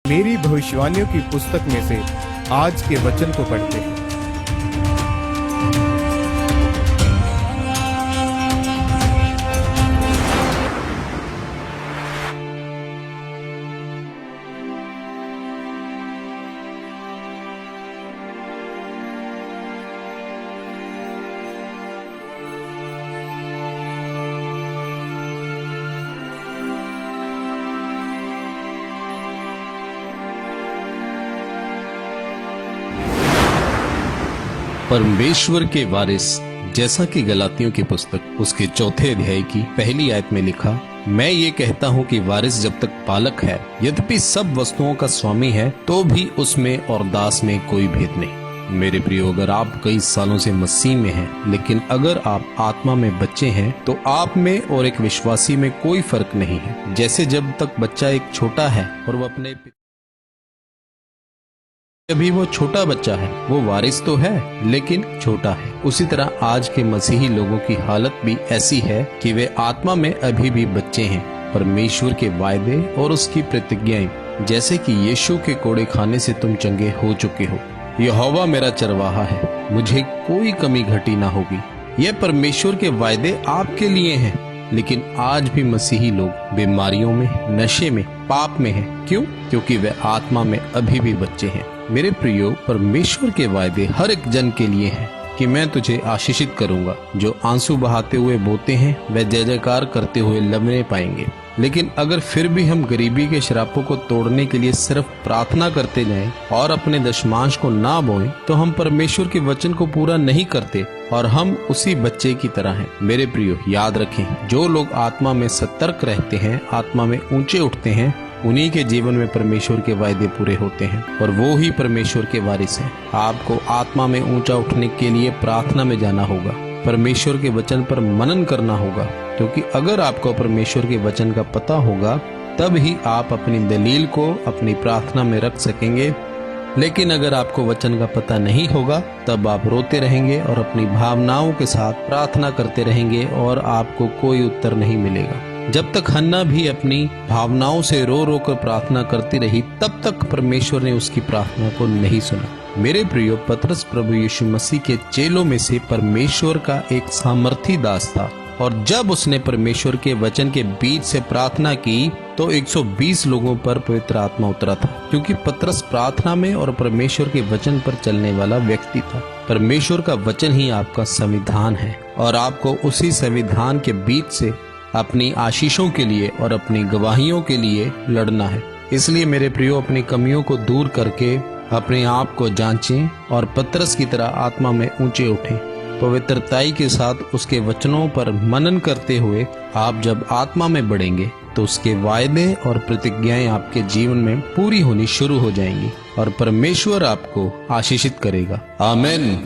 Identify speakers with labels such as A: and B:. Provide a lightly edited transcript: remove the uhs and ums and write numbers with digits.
A: मेरी भविष्यवाणियों की पुस्तक में से आज के वचन को पढ़ते हैं।
B: परमेश्वर के वारिस, जैसा कि गलातियों की पुस्तक उसके 4 अध्याय की पहली आयत में लिखा, मैं ये कहता हूँ कि वारिस जब तक बालक है, यद्यपि सब वस्तुओं का स्वामी है, तो भी उसमें और दास में कोई भेद नहीं। मेरे प्रियो, अगर आप कई सालों से मसीह में हैं, लेकिन अगर आप आत्मा में बच्चे हैं, तो आप में और एक विश्वासी में कोई फर्क नहीं है। जैसे जब तक बच्चा एक छोटा है और वो अपने अभी वो छोटा बच्चा है, वो वारिस तो है लेकिन छोटा है, उसी तरह आज के मसीही लोगों की हालत भी ऐसी है कि वे आत्मा में अभी भी बच्चे हैं। परमेश्वर के वायदे और उसकी प्रतिज्ञाएं, जैसे कि यीशु के कोड़े खाने से तुम चंगे हो चुके हो, यहोवा मेरा चरवाहा है, मुझे कोई कमी घटी ना होगी। यह परमेश्वर के वायदे आपके लिए हैं। लेकिन आज भी मसीही लोग बीमारियों में, नशे में, पाप में हैं। क्यों? क्योंकि वे आत्मा में अभी भी बच्चे हैं। मेरे प्रियो, परमेश्वर के वायदे हर एक जन के लिए हैं कि मैं तुझे आशीषित करूंगा। जो आंसू बहाते हुए बोते हैं, वे जय जयकार करते हुए लम्हे पाएंगे। लेकिन अगर फिर भी हम गरीबी के श्रापों को तोड़ने के लिए सिर्फ प्रार्थना करते जाएं और अपने दशमांश को ना बोएं, तो हम परमेश्वर के वचन को पूरा नहीं करते और हम उसी बच्चे की तरह हैं। मेरे प्रियो, याद रखें, जो लोग आत्मा में सतर्क रहते हैं, आत्मा में ऊंचे उठते हैं, उन्हीं के जीवन में परमेश्वर के वायदे पूरे होते हैं और वो ही परमेश्वर के वारिस हैं। आपको आत्मा में ऊंचा उठने के लिए प्रार्थना में जाना होगा, परमेश्वर के वचन पर मनन करना होगा, क्योंकि अगर आपको परमेश्वर के वचन का पता होगा, तब ही आप अपनी दलील को अपनी प्रार्थना में रख सकेंगे। लेकिन अगर आपको वचन का पता नहीं होगा, तब आप रोते रहेंगे और अपनी भावनाओं के साथ प्रार्थना करते रहेंगे और आपको कोई उत्तर नहीं मिलेगा। जब तक हन्ना भी अपनी भावनाओं से रो रो कर प्रार्थना करती रही, तब तक परमेश्वर ने उसकी प्रार्थना को नहीं सुना। मेरे प्रियो, पतरस प्रभु यीशु मसीह के चेलों में से परमेश्वर का एक सामर्थी दास था और जब उसने परमेश्वर के वचन के बीच से प्रार्थना की, तो 120 लोगों पर पवित्र आत्मा उतरा था, क्योंकि पतरस प्रार्थना में और परमेश्वर के वचन पर चलने वाला व्यक्ति था। परमेश्वर का वचन ही आपका संविधान है और आपको उसी संविधान के बीच से अपनी आशीषों के लिए और अपनी गवाहियों के लिए लड़ना है। इसलिए मेरे प्रियो, अपनी कमियों को दूर करके अपने आप को जांचें और पतरस की तरह आत्मा में ऊंचे उठें। पवित्रताई के साथ उसके वचनों पर मनन करते हुए आप जब आत्मा में बढ़ेंगे, तो उसके वायदे और प्रतिज्ञाएं आपके जीवन में पूरी होनी शुरू हो जाएंगी और परमेश्वर आपको आशीषित करेगा। आमीन।